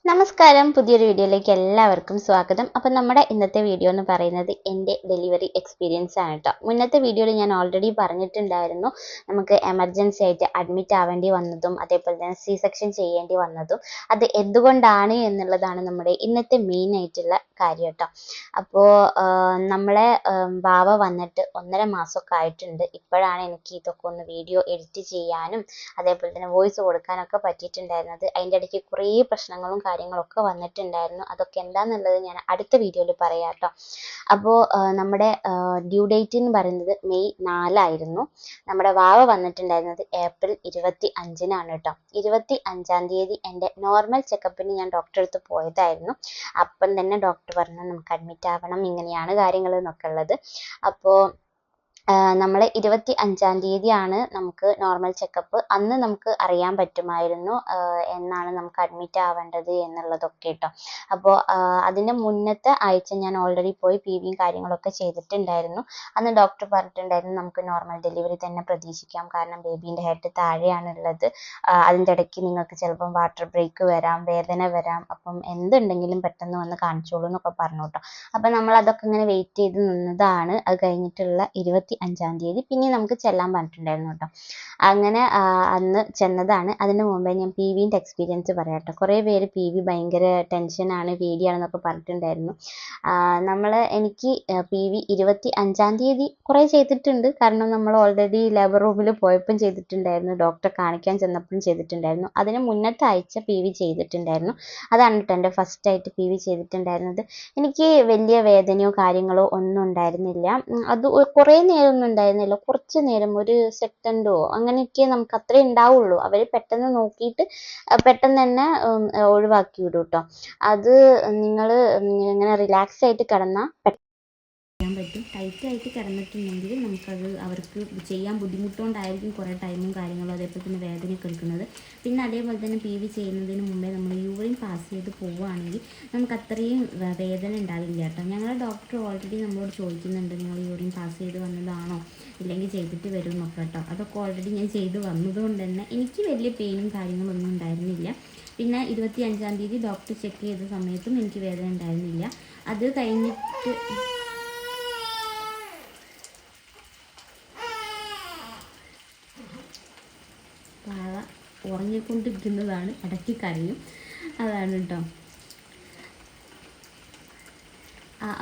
നമസ്കാരം, പുതിയൊരു വീഡിയോയിലേക്ക് എല്ലാവർക്കും സ്വാഗതം. അപ്പം നമ്മുടെ ഇന്നത്തെ വീഡിയോ എന്ന് പറയുന്നത് എൻ്റെ ഡെലിവറി എക്സ്പീരിയൻസ് ആണ് കേട്ടോ. മുന്നത്തെ വീഡിയോയിൽ ഞാൻ ഓൾറെഡി പറഞ്ഞിട്ടുണ്ടായിരുന്നു, നമുക്ക് എമർജൻസി ആയിട്ട് അഡ്മിറ്റ് ആവേണ്ടി വന്നതും അതേപോലെ തന്നെ സി സെക്ഷൻ ചെയ്യേണ്ടി വന്നതും അത് എന്തുകൊണ്ടാണ് എന്നുള്ളതാണ് നമ്മുടെ ഇന്നത്തെ മെയിൻ ആയിട്ടുള്ള കാര്യം കേട്ടോ. അപ്പോൾ നമ്മളെ വാവ വന്നിട്ട് 1.5 മാസമൊക്കെ ആയിട്ടുണ്ട്. ഇപ്പോഴാണ് എനിക്ക് ഇതൊക്കെ ഒന്ന് വീഡിയോ എഡിറ്റ് ചെയ്യാനും അതേപോലെ തന്നെ വോയിസ് കൊടുക്കാനൊക്കെ പറ്റിയിട്ടുണ്ടായിരുന്നത്. അതിൻ്റെ ഇടയ്ക്ക് കുറേ പ്രശ്നങ്ങളും കാര്യങ്ങളൊക്കെ വന്നിട്ടുണ്ടായിരുന്നു. അതൊക്കെ എന്താണെന്നുള്ളത് ഞാൻ അടുത്ത വീഡിയോയിൽ പറയാം കേട്ടോ. അപ്പോൾ നമ്മുടെ ഡ്യൂ ഡേറ്റ് എന്ന് പറയുന്നത് മെയ് 4 നമ്മുടെ വാവ വന്നിട്ടുണ്ടായിരുന്നത് ഏപ്രിൽ 25 കേട്ടോ. 25 തീയതി എൻ്റെ നോർമൽ ചെക്കപ്പിന് ഞാൻ ഡോക്ടറെ അടുത്ത് പോയതായിരുന്നു. അപ്പം തന്നെ ഡോക്ടർ പറഞ്ഞു നമുക്ക് അഡ്മിറ്റ് ആവണം, ഇങ്ങനെയാണ് കാര്യങ്ങൾ എന്നൊക്കെ ഉള്ളത്. അപ്പോൾ നമ്മൾ 25 തീയതിയാണ് നമുക്ക് നോർമൽ ചെക്കപ്പ്. അന്ന് നമുക്ക് അറിയാൻ പറ്റുമായിരുന്നു എന്നാണ് നമുക്ക് അഡ്മിറ്റ് ആവേണ്ടത് എന്നുള്ളതൊക്കെ കേട്ടോ. അപ്പോൾ അതിൻ്റെ മുന്നത്തെ ആഴ്ച ഞാൻ ഓൾറെഡി പോയി PVയും കാര്യങ്ങളൊക്കെ ചെയ്തിട്ടുണ്ടായിരുന്നു. അന്ന് ഡോക്ടർ പറഞ്ഞിട്ടുണ്ടായിരുന്നു നമുക്ക് നോർമൽ ഡെലിവറി തന്നെ പ്രതീക്ഷിക്കാം, കാരണം ബേബീൻ്റെ ഹെഡ് താഴെയാണുള്ളത്. അതിൻ്റെ ഇടയ്ക്ക് നിങ്ങൾക്ക് ചിലപ്പം വാട്ടർ ബ്രേക്ക് വരാം, വേദന വരാം, അപ്പം എന്തുണ്ടെങ്കിലും പെട്ടെന്ന് വന്ന് കാണിച്ചോളൂ എന്നൊക്കെ പറഞ്ഞു കേട്ടോ. അപ്പം നമ്മൾ അതൊക്കെ ഇങ്ങനെ വെയിറ്റ് ചെയ്ത് നിന്നതാണ്. അത് കഴിഞ്ഞിട്ടുള്ള 25 തീയതി പിന്നെ നമുക്ക് ചെല്ലാൻ പറഞ്ഞിട്ടുണ്ടായിരുന്നു കേട്ടോ. അങ്ങനെ അന്ന് ചെന്നതാണ്. അതിന് മുമ്പേ ഞാൻ PVൻ്റെ എക്സ്പീരിയൻസ് പറയാം കേട്ടോ. കുറേ പേര് PV ഭയങ്കര ടെൻഷനാണ്, പേടിയാണെന്നൊക്കെ പറഞ്ഞിട്ടുണ്ടായിരുന്നു. എനിക്ക് PV 25 തീയതി കുറേ ചെയ്തിട്ടുണ്ട്, കാരണം നമ്മൾ ഓൾറെഡി ലേബർ റൂമിൽ പോയപ്പം ചെയ്തിട്ടുണ്ടായിരുന്നു, ഡോക്ടറെ കാണിക്കാൻ ചെന്നപ്പോഴും ചെയ്തിട്ടുണ്ടായിരുന്നു. അതിന് മുന്നത്തെ ആഴ്ച PV ചെയ്തിട്ടുണ്ടായിരുന്നു. അതാണ് കേട്ടോ എൻ്റെ ഫസ്റ്റായിട്ട് PV ചെയ്തിട്ടുണ്ടായിരുന്നത്. എനിക്ക് വലിയ വേദനയോ കാര്യങ്ങളോ ഒന്നും ഉണ്ടായിരുന്നില്ല. അത് കുറേ നേരമൊന്നും ഉണ്ടായിരുന്നില്ല, കുറച്ച് നേരം, ഒരു സെക്കൻഡോ അങ്ങനെയൊക്കെ നമുക്ക് അത്രേ ഉണ്ടാവുള്ളൂ. അവർ പെട്ടെന്ന് നോക്കിയിട്ട് പെട്ടെന്ന് തന്നെ ഒഴിവാക്കി വിടും കേട്ടോ. അത് നിങ്ങൾ ഇങ്ങനെ റിലാക്സ് ആയിട്ട് കിടന്നാൽ ചെയ്യാൻ പറ്റും. ടൈറ്റായിട്ട് കിടന്നിട്ടുണ്ടെങ്കിൽ നമുക്കത് അവർക്ക് ചെയ്യാൻ ബുദ്ധിമുട്ടുകൊണ്ടായിരിക്കും കുറേ ടൈമും കാര്യങ്ങളും അതേപോലെ തന്നെ വേദനയൊക്കെ എടുക്കുന്നത്. പിന്നെ അതേപോലെ തന്നെ PV ചെയ്യുന്നതിന് മുമ്പേ നമ്മൾ യൂറിൻ പാസ് ചെയ്ത് പോവുകയാണെങ്കിൽ നമുക്ക് അത്രയും വേദന ഉണ്ടാവില്ല കേട്ടോ. ഞങ്ങളുടെ ഡോക്ടർ ഓൾറെഡി നമ്മളോട് ചോദിക്കുന്നുണ്ട്, നിങ്ങൾ യൂറിൻ പാസ് ചെയ്ത് വന്നതാണോ ഇല്ലെങ്കിൽ ചെയ്തിട്ട് വരും എന്നൊക്കെ കേട്ടോ. അതൊക്കെ ഓൾറെഡി ഞാൻ ചെയ്ത് വന്നതുകൊണ്ട് തന്നെ എനിക്ക് വലിയ പെയിനും കാര്യങ്ങളൊന്നും ഉണ്ടായിരുന്നില്ല. പിന്നെ 25 തീയതി ഡോക്ടർ ചെക്ക് ചെയ്ത സമയത്തും എനിക്ക് വേദന ഉണ്ടായിരുന്നില്ല. അത് കഴിഞ്ഞിട്ട് വാവ ഉറങ്ങിക്കൊണ്ടിരിക്കുന്നതാണ്, ഇടയ്ക്ക് കരയും, അതാണ് കേട്ടോ.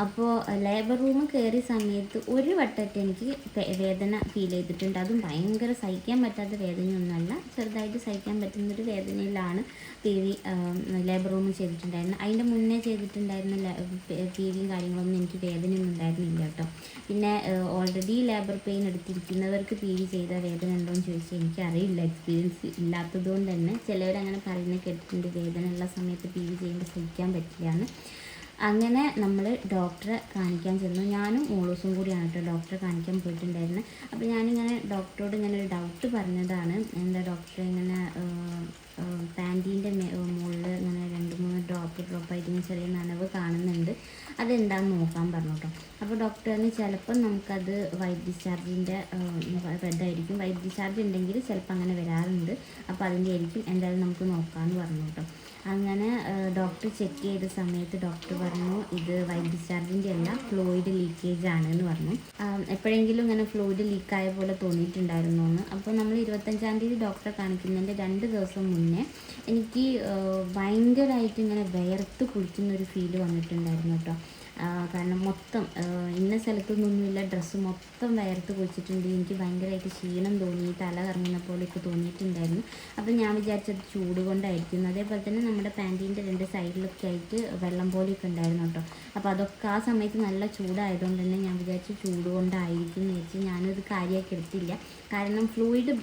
അപ്പോൾ ലേബർ റൂം കയറിയ സമയത്ത് ഒരു വട്ടമായിട്ട് എനിക്ക് വേദന ഫീൽ ചെയ്തിട്ടുണ്ട്. അതും ഭയങ്കര സഹിക്കാൻ പറ്റാത്ത വേദനയൊന്നുമല്ല, ചെറുതായിട്ട് സഹിക്കാൻ പറ്റുന്നൊരു വേദനയിലാണ് PV ലേബർ റൂം ചെയ്തിട്ടുണ്ടായിരുന്നത്. അതിൻ്റെ മുന്നേ ചെയ്തിട്ടുണ്ടായിരുന്ന PVയും കാര്യങ്ങളൊന്നും എനിക്ക് വേദനയൊന്നും ഉണ്ടായിരുന്നില്ല കേട്ടോ. പിന്നെ ഓൾറെഡി ലേബർ പെയിൻ എടുത്തിരിക്കുന്നവർക്ക് PV ചെയ്ത വേദന ഉണ്ടോയെന്ന് ചോദിച്ചാൽ എനിക്കറിയില്ല, എക്സ്പീരിയൻസ് ഇല്ലാത്തത് കൊണ്ട് തന്നെ. ചിലവരങ്ങനെ പറയുന്നത് കേട്ടിട്ടുണ്ട്, വേദന ഉള്ള സമയത്ത് PV ചെയ്യുമ്പോൾ സഹിക്കാൻ പറ്റില്ലാന്ന്. അങ്ങനെ നമ്മൾ ഡോക്ടറെ കാണിക്കാൻ ചെന്നു. ഞാനും മോളൂസും കൂടിയാണ് കേട്ടോ ഡോക്ടറെ കാണിക്കാൻ പോയിട്ടുണ്ടായിരുന്നത്. അപ്പോൾ ഞാനിങ്ങനെ ഡോക്ടറോട് ഇങ്ങനെ ഒരു ഡൗട്ട് പറഞ്ഞതാണ്, എന്താ ഡോക്ടറെ ഇങ്ങനെ പാൻറ്റീൻ്റെ മുകളിൽ ഇങ്ങനെ 2-3 ഡ്രോപ്പായിട്ട് ഇങ്ങനെ ചെറിയ നനവ് കാണുന്നുണ്ട്, അതെന്താണെന്ന് നോക്കാൻ പറഞ്ഞു കേട്ടോ. അപ്പോൾ ഡോക്ടറിന് ചിലപ്പം നമുക്കത് വൈറ്റ് ഡിസ്ചാർജിൻ്റെ ഇതായിരിക്കും, വൈറ്റ് ഡിസ്ചാർജ് ഉണ്ടെങ്കിൽ ചിലപ്പോൾ അങ്ങനെ വരാറുണ്ട്, അപ്പോൾ അതിൻ്റെ ആയിരിക്കും, എന്തായാലും നമുക്ക് നോക്കാമെന്ന് പറഞ്ഞു കേട്ടോ. അങ്ങനെ ഡോക്ടർ ചെക്ക് ചെയ്ത സമയത്ത് ഡോക്ടർ പറഞ്ഞു ഇത് വൈറ്റ് ഡിസ്ചാർജിൻ്റെ അല്ല, ഫ്ലൂയിഡ് ലീക്കേജ് ആണെന്ന് പറഞ്ഞു. എപ്പോഴെങ്കിലും ഇങ്ങനെ ഫ്ലൂയിഡ് ലീക്കായ പോലെ തോന്നിയിട്ടുണ്ടായിരുന്നു എന്ന്. അപ്പോൾ നമ്മൾ 25 തീയതി ഡോക്ടറെ കാണിക്കുന്നതിൻ്റെ 2 ദിവസം മുന്നേ എനിക്ക് ഭയങ്കരമായിട്ട് ഇങ്ങനെ വിയർത്ത് കുളിക്കുന്നൊരു ഫീല് വന്നിട്ടുണ്ടായിരുന്നു കേട്ടോ. കാരണം മൊത്തം ഇന്ന സ്ഥലത്തൊന്നുമില്ല, ഡ്രസ്സ് മൊത്തം വയർത്ത് കുളിച്ചിട്ടുണ്ട്. എനിക്ക് ഭയങ്കരമായിട്ട് ക്ഷീണം തോന്നി, തല കറങ്ങുന്ന പോലെയൊക്കെ തോന്നിയിട്ടുണ്ടായിരുന്നു. അപ്പോൾ ഞാൻ വിചാരിച്ചത് ചൂട് കൊണ്ടായിരിക്കും. അതേപോലെ തന്നെ നമ്മുടെ പാൻറ്റീൻ്റെ 2 സൈഡിലൊക്കെ ആയിട്ട് വെള്ളം പോലെയൊക്കെ ഉണ്ടായിരുന്നു കേട്ടോ. അപ്പോൾ അതൊക്കെ ആ സമയത്ത് നല്ല ചൂടായതുകൊണ്ട് തന്നെ ഞാൻ വിചാരിച്ചു ചൂട് കൊണ്ടായിരിക്കും എന്ന് വെച്ച് ഞാനത് കാര്യമാക്കി എടുത്തില്ല. കാരണം ഫ്ലൂയിഡ്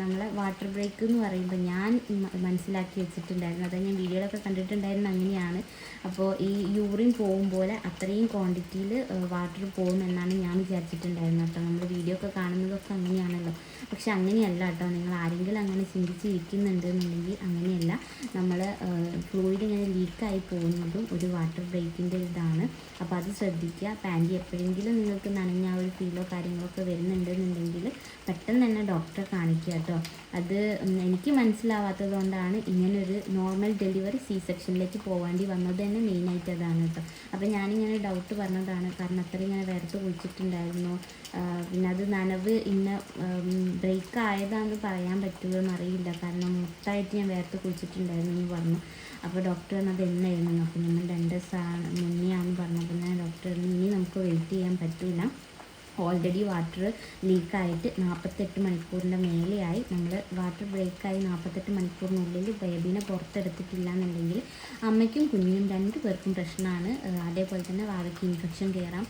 നമ്മളെ വാട്ടർ ബ്രേക്ക് എന്ന് പറയുമ്പോൾ ഞാൻ മനസ്സിലാക്കി വെച്ചിട്ടുണ്ടായിരുന്നു, അതായത് ഞാൻ വീഡിയോയിലൊക്കെ കണ്ടിട്ടുണ്ടായിരുന്നു അങ്ങനെയാണ്. അപ്പോൾ ഈ യൂറിൻ പോകുമ്പോൾ അത്രയും ക്വാണ്ടിറ്റിയിൽ വാട്ടർ പോകുമെന്നാണ് ഞാൻ വിചാരിച്ചിട്ടുണ്ടായിരുന്നത് കേട്ടോ. നമ്മൾ വീഡിയോ ഒക്കെ കാണുന്നതൊക്കെ അങ്ങനെയാണല്ലോ, പക്ഷെ അങ്ങനെയല്ല കേട്ടോ. നിങ്ങൾ ആരെങ്കിലും അങ്ങനെ ചിന്തിച്ചിരിക്കുന്നുണ്ട് എന്നുണ്ടെങ്കിൽ അങ്ങനെയല്ല. നമ്മൾ ഫ്ലൂയിഡ് ഇങ്ങനെ ലീക്കായി പോകുന്നതും ഒരു വാട്ടർ ബ്രേക്കിൻ്റെ ഇതാണ്. അപ്പോൾ അത് ശ്രദ്ധിക്കുക. പാൻറ്റി എപ്പോഴെങ്കിലും നിങ്ങൾക്ക് നനഞ്ഞ ഒരു ഫീലോ കാര്യങ്ങളൊക്കെ വരുന്നുണ്ടെന്നുണ്ടെങ്കിൽ പെട്ടെന്ന് പെട്ടെന്ന് തന്നെ ഡോക്ടറെ കാണിക്കുക കേട്ടോ. അത് എനിക്ക് മനസ്സിലാവാത്തത് കൊണ്ടാണ് ഇങ്ങനൊരു നോർമൽ ഡെലിവറി സി സെക്ഷനിലേക്ക് പോകേണ്ടി വന്നത് തന്നെ മെയിനായിട്ട് അതാണ് കേട്ടോ. അപ്പോൾ ഞാനിങ്ങനെ ഡൗട്ട് പറഞ്ഞതാണ്, കാരണം അത്രയും ഇങ്ങനെ വേർത്ത് കുളിച്ചിട്ടുണ്ടായിരുന്നു. പിന്നെ അത് നനവ് ബ്രേക്ക് ആയതാണെന്ന് പറയാൻ പറ്റുമോ എന്നറിയില്ല, കാരണം മൊത്തമായിട്ട് ഞാൻ വേർത്ത് കുളിച്ചിട്ടുണ്ടായിരുന്നു എന്ന് പറഞ്ഞു. അപ്പോൾ ഡോക്ടർ പറഞ്ഞത് എന്നായിരുന്നു, അപ്പോൾ നമ്മൾ 2 ദിവസം മുന്നേ ആണെന്ന് പറഞ്ഞപ്പോൾ ഞാൻ ഡോക്ടർ ഇനി നമുക്ക് വെയിറ്റ് ചെയ്യാൻ പറ്റില്ല, ഓൾറെഡി വാട്ടർ ലീക്കായിട്ട് 48 മണിക്കൂറിൻ്റെ മേലെയായി. നമ്മൾ വാട്ടർ ബ്രേക്കായി 48 മണിക്കൂറിനുള്ളിൽ ബേബീനെ പുറത്തെടുത്തിട്ടില്ല എന്നുണ്ടെങ്കിൽ അമ്മയ്ക്കും കുഞ്ഞിനും 2 പേർക്കും പ്രശ്നമാണ്. അതേപോലെ തന്നെ വാവയ്ക്ക് ഇൻഫെക്ഷൻ കയറാം,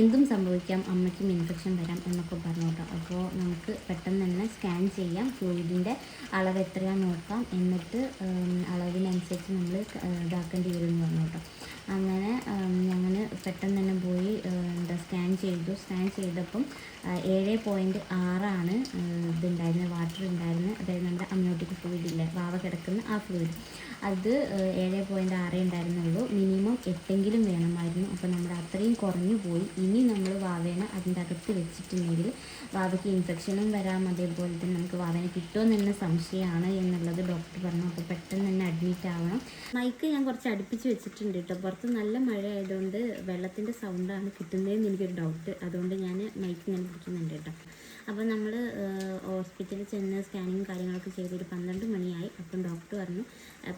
എന്തും സംഭവിക്കാം, അമ്മയ്ക്കും ഇൻഫെക്ഷൻ വരാം എന്നൊക്കെ പറഞ്ഞു കേട്ടോ. അപ്പോൾ നമുക്ക് പെട്ടെന്ന് തന്നെ സ്കാൻ ചെയ്യാം, ഫ്ലൂയിഡിൻ്റെ അളവ് എത്രയാണെന്ന് നോക്കാം, എന്നിട്ട് അളവിനനുസരിച്ച് നമ്മൾ ഇതാക്കേണ്ടി വരും എന്ന് പറഞ്ഞു കേട്ടോ. അങ്ങനെ ഞങ്ങൾ പെട്ടെന്ന് തന്നെ പോയി സ്കാൻ ചെയ്തപ്പം 7.6 ഇതുണ്ടായിരുന്നത്, വാട്ടർ ഉണ്ടായിരുന്നത്. അതായത് നമ്മുടെ അമ്നിയോട്ടിക് ഫ്ലൂയിഡ് ഇല്ലേ, വാവ കിടക്കുന്ന ആ ഫ്ലൂയിഡ്, അത് 7.6 ഉണ്ടായിരുന്നുള്ളൂ. മിനിമം 8 വേണമായിരുന്നു. അപ്പോൾ നമ്മുടെ അത്രയും കുറഞ്ഞു പോയി. ഇനി നമ്മൾ വാവേനെ അതിൻ്റെ അകത്ത് വെച്ചിട്ടുണ്ടെങ്കിൽ വാവയ്ക്ക് ഇൻഫെക്ഷനും വരാം, അതേപോലെ തന്നെ നമുക്ക് വാവേനെ കിട്ടുമെന്ന് തന്നെ സംശയമാണ് എന്നുള്ളത് ഡോക്ടർ പറഞ്ഞു. അപ്പോൾ പെട്ടെന്ന് തന്നെ അഡ്മിറ്റ് ആവണം. മൈക്ക് ഞാൻ കുറച്ച് അടുപ്പിച്ച് വെച്ചിട്ടുണ്ട് കേട്ടോ, പുറത്ത് നല്ല മഴ ആയതുകൊണ്ട് വെള്ളത്തിൻ്റെ സൗണ്ടാണ് കിട്ടുന്നതെന്ന് എനിക്കൊരു ഡൗട്ട്, അതുകൊണ്ട് ഞാൻ മൈക്ക് ഇങ്ങനെ പിടിക്കുന്നുണ്ട് കേട്ടോ. അപ്പോൾ നമ്മൾ ഹോസ്പിറ്റലിൽ ചെന്ന് സ്കാനിങ് കാര്യങ്ങളൊക്കെ ചെയ്തൊരു 12 മണിയായി. അപ്പം ഡോക്ടർ പറഞ്ഞു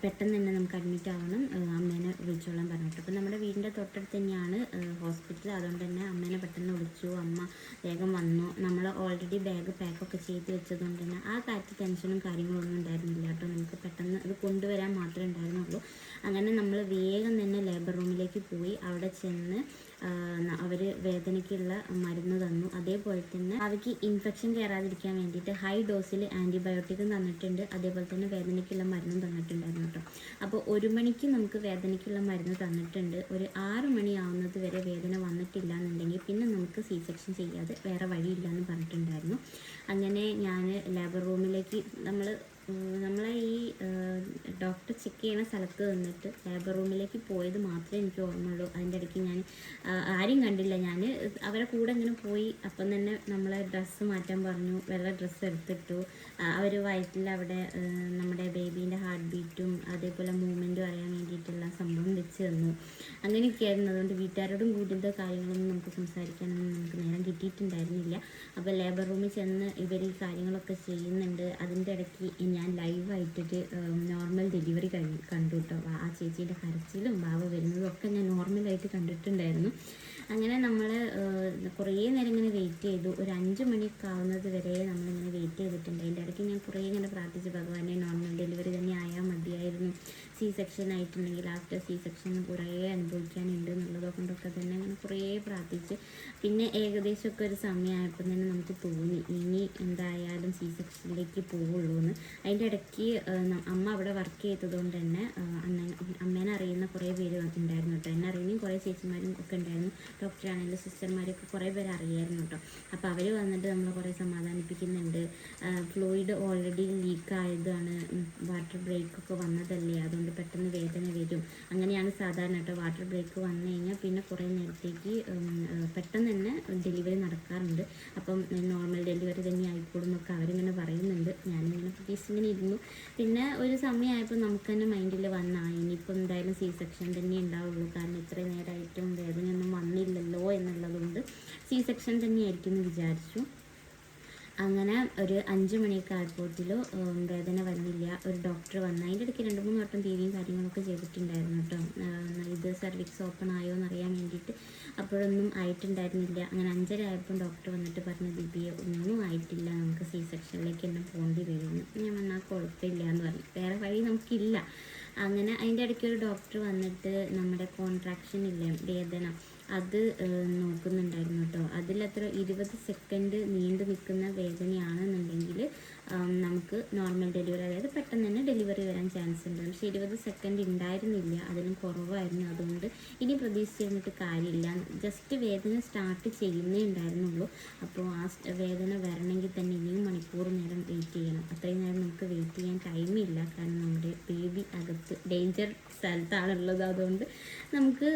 പെട്ടെന്ന് തന്നെ നമുക്ക് അഡ്മിറ്റ് ആവണം, അമ്മേനെ വിളിച്ചോളാൻ പറഞ്ഞിട്ട്. അപ്പോൾ നമ്മുടെ വീടിൻ്റെ തൊട്ടടുത്ത് തന്നെയാണ് ഹോസ്പിറ്റൽ, അതുകൊണ്ട് തന്നെ അമ്മേനെ പെട്ടെന്ന് വിളിച്ചു. അമ്മ വേഗം വന്നു. നമ്മൾ ഓൾറെഡി ബാഗ് പാക്കൊക്കെ ചെയ്ത് വെച്ചതുകൊണ്ട് തന്നെ ആ കാര്യത്തിൽ ടെൻഷനും കാര്യങ്ങളൊന്നും ഉണ്ടായിരുന്നില്ല കേട്ടോ. നമുക്ക് പെട്ടെന്ന് അത് കൊണ്ടുവരാൻ മാത്രമേ ഉണ്ടായിരുന്നുള്ളൂ. അങ്ങനെ നമ്മൾ വേഗം തന്നെ ലേബർ റൂമിലേക്ക് പോയി. അവിടെ ചെന്ന് അവർ വേദനയ്ക്കുള്ള മരുന്ന് തന്നു. അതേപോലെ തന്നെ അവർക്ക് ഇൻഫെക്ഷൻ കയറാതിരിക്കാൻ വേണ്ടിയിട്ട് ഹൈ ഡോസിൽ ആൻറ്റിബയോട്ടിക്കും തന്നിട്ടുണ്ട്, അതേപോലെ തന്നെ വേദനയ്ക്കുള്ള മരുന്നും തന്നിട്ടുണ്ടായിരുന്നു കേട്ടോ. അപ്പോൾ 1 മണിക്ക് നമുക്ക് വേദനയ്ക്കുള്ള മരുന്ന് തന്നിട്ടുണ്ട്. ഒരു 6 മണി ആവുന്നത് വരെ വേദന വന്നിട്ടില്ല എന്നുണ്ടെങ്കിൽ പിന്നെ നമുക്ക് സി സെക്ഷൻ ചെയ്യാതെ വേറെ വഴിയില്ല എന്ന് പറഞ്ഞിട്ടുണ്ടായിരുന്നു. അങ്ങനെ ഞാൻ ലേബർ റൂമിലേക്ക് നമ്മളെ ഈ ഡോക്ടർ ചെക്ക് ചെയ്യുന്ന സ്ഥലത്ത് നിന്നിട്ട് ലേബർ റൂമിലേക്ക് പോയത് മാത്രമേ എനിക്ക് ഓർമ്മയുള്ളൂ. അതിൻ്റെ ഇടയ്ക്ക് ഞാൻ ആരെയും കണ്ടില്ല. ഞാൻ അവരെ കൂടെ ഇങ്ങനെ പോയി. അപ്പം തന്നെ നമ്മളെ ഡ്രസ്സ് മാറ്റാൻ പറഞ്ഞു, വെള്ള ഡ്രസ്സ് എടുത്തിട്ടു. അവർ വയറ്റിൽ അവിടെ നമ്മുടെ ബേബീൻ്റെ ഹാർട്ട് ബീറ്റും അതേപോലെ മൂവ്മെൻറ്റും അറിയാൻ വേണ്ടിയിട്ടുള്ള സംഭവം വെച്ച് തന്നു. അങ്ങനെയൊക്കെയായിരുന്നു. അതുകൊണ്ട് വീട്ടുകാരോടും കൂടുതൽ കാര്യങ്ങളൊന്നും നമുക്ക് സംസാരിക്കാനൊന്നും നമുക്ക് നേരം കിട്ടിയിട്ടുണ്ടായിരുന്നില്ല. അപ്പോൾ ലേബർ റൂമിൽ ചെന്ന് ഇവർ ഈ കാര്യങ്ങളൊക്കെ ചെയ്യുന്നുണ്ട്. അതിൻ്റെ ഇടയ്ക്ക് ഞാൻ ലൈവായിട്ടൊരു നോർമൽ ഡെലിവറി കണ്ടു കേട്ടോ. ആ ചേച്ചീൻ്റെ കരച്ചിലും ബാവ വരുന്നതും ഒക്കെ ഞാൻ നോർമലായിട്ട് കണ്ടിട്ടുണ്ടായിരുന്നു. അങ്ങനെ നമ്മൾ കുറേ നേരം ഇങ്ങനെ വെയിറ്റ് ചെയ്തു. ഒരു 5 മണിയൊക്കെ ആവുന്നത് വരെ നമ്മളിങ്ങനെ വെയിറ്റ് ചെയ്തിട്ടുണ്ട്. അതിൻ്റെ ഇടയ്ക്ക് ഞാൻ കുറേ ഇങ്ങനെ പ്രാർത്ഥിച്ചു, ഭഗവാനെ നോർമൽ ഡെലിവറി തന്നെ ആയാൽ മതിയായിരുന്നു, സി സെക്ഷൻ ആയിട്ടുണ്ടെങ്കിൽ ആഫ്റ്റർ സി സെക്ഷൻ കുറേ അനുഭവിക്കാനുണ്ട് എന്നുള്ളതൊക്കെ കൊണ്ടൊക്കെ തന്നെ അങ്ങനെ കുറേ പ്രാർത്ഥിച്ച്. പിന്നെ ഏകദേശമൊക്കെ ഒരു സമയമായപ്പോൾ തന്നെ നമുക്ക് തോന്നി ഇനി എന്തായാലും സി സെക്ഷനിലേക്ക് പോവുള്ളൂ എന്ന്. അതിൻ്റെ ഇടയ്ക്ക് അമ്മ അവിടെ വർക്ക് ചെയ്തതുകൊണ്ട് തന്നെ അമ്മേനെ അറിയുന്ന കുറേ പേര് ഉണ്ടായിരുന്നു കേട്ടോ. എന്നെ അറിയുന്ന കുറേ ചേച്ചിമാരും ഒക്കെ ഉണ്ടായിരുന്നു. ഡോക്ടറാണെങ്കിലും സിസ്റ്റർമാരൊക്കെ കുറേ പേര് അറിയായിരുന്നു കേട്ടോ. അപ്പോൾ അവർ വന്നിട്ട് നമ്മളെ കുറേ സമാധാനിപ്പിക്കുന്നുണ്ട്. ഫ്ലൂയിഡ് ഓൾറെഡി ലീക്കായതാണ്, വാട്ടർ ബ്രേക്കൊക്കെ വന്നതല്ലേ, അതുകൊണ്ട് പെട്ടെന്ന് വേദന വരും. അങ്ങനെയാണ് സാധാരണ കേട്ടോ. വാട്ടർ ബ്രേക്ക് വന്നു കഴിഞ്ഞാൽ പിന്നെ കുറേ നേരത്തേക്ക് പെട്ടെന്ന് തന്നെ ഡെലിവറി നടക്കാറുണ്ട്. അപ്പം നോർമൽ ഡെലിവറി തന്നെ ആയിക്കോളും എന്നൊക്കെ അവരിങ്ങനെ പറയുന്നുണ്ട്. ഞാനിങ്ങനെ പ്രതീക്ഷിച്ചിങ്ങനെ ഇരുന്നു. പിന്നെ ഒരു സമയമായപ്പോൾ നമുക്ക് തന്നെ മൈൻഡിൽ ഇനിയിപ്പോൾ എന്തായാലും സി സെക്ഷൻ തന്നെ ഉണ്ടാവുള്ളൂ, കാരണം ഇത്രയും നേരമായിട്ടും വേദനയൊന്നും വന്നില്ലല്ലോ എന്നുള്ളതുകൊണ്ട് സി സെക്ഷൻ തന്നെയായിരിക്കും എന്ന് വിചാരിച്ചു. അങ്ങനെ ഒരു 5 മണിയൊക്കെ ആയപ്പോഴത്തിലോ വേദന വന്നില്ല. ഒരു ഡോക്ടർ വന്ന് അതിൻ്റെ ഇടയ്ക്ക് 2-3 വട്ടം ടിവിയും കാര്യങ്ങളൊക്കെ ചെയ്തിട്ടുണ്ടായിരുന്നു കേട്ടോ. ഇത് സർവിക്സ് ഓപ്പൺ ആയോ എന്നറിയാൻ വേണ്ടിയിട്ട്. അപ്പോഴൊന്നും ആയിട്ടുണ്ടായിരുന്നില്ല. അങ്ങനെ 5:30 ആയപ്പോൾ ഡോക്ടർ വന്നിട്ട് പറഞ്ഞു, ദിവ്യ ഒന്നും ആയിട്ടില്ല, നമുക്ക് സി സെക്ഷനിലേക്ക് തന്നെ പോകേണ്ടി വരുന്നു. ഞാൻ വന്നാൽ കുഴപ്പമില്ല എന്ന് പറഞ്ഞു, വേറെ വഴി നമുക്കില്ല. അങ്ങനെ അതിൻ്റെ ഇടയ്ക്ക് ഒരു ഡോക്ടർ വന്നിട്ട് നമ്മുടെ കോൺട്രാക്ഷൻ ഇല്ലേ, വേദന, അത് നോക്കുന്നുണ്ടായിരുന്നു കേട്ടോ. അതിലത്ര 20 സെക്കൻഡ് നീണ്ടു നിൽക്കുന്ന വേദനയാണെന്നുണ്ടെങ്കിൽ നമുക്ക് നോർമൽ ഡെലിവറി, അതായത് പെട്ടെന്ന് തന്നെ ഡെലിവറി വരാൻ ചാൻസ് ഉണ്ട്. പക്ഷേ 20 സെക്കൻഡ് ഉണ്ടായിരുന്നില്ല, അതിലും കുറവായിരുന്നു. അതുകൊണ്ട് ഇനി പ്രതീക്ഷിച്ചിരുന്നിട്ട് കാര്യമില്ല, ജസ്റ്റ് വേദന സ്റ്റാർട്ട് ചെയ്യുന്നേ ഉണ്ടായിരുന്നുള്ളൂ. അപ്പോൾ ആ വേദന വരണമെങ്കിൽ തന്നെ ഇനിയും മണിക്കൂർ നേരം വെയിറ്റ് ചെയ്യണം. അത്രയും നേരം നമുക്ക് വെയിറ്റ് ചെയ്യാൻ ടൈമില്ല, കാരണം നമ്മുടെ ബേബി അകത്ത് ഡേഞ്ചർ സ്ഥലത്താണുള്ളത്. അതുകൊണ്ട് നമുക്ക്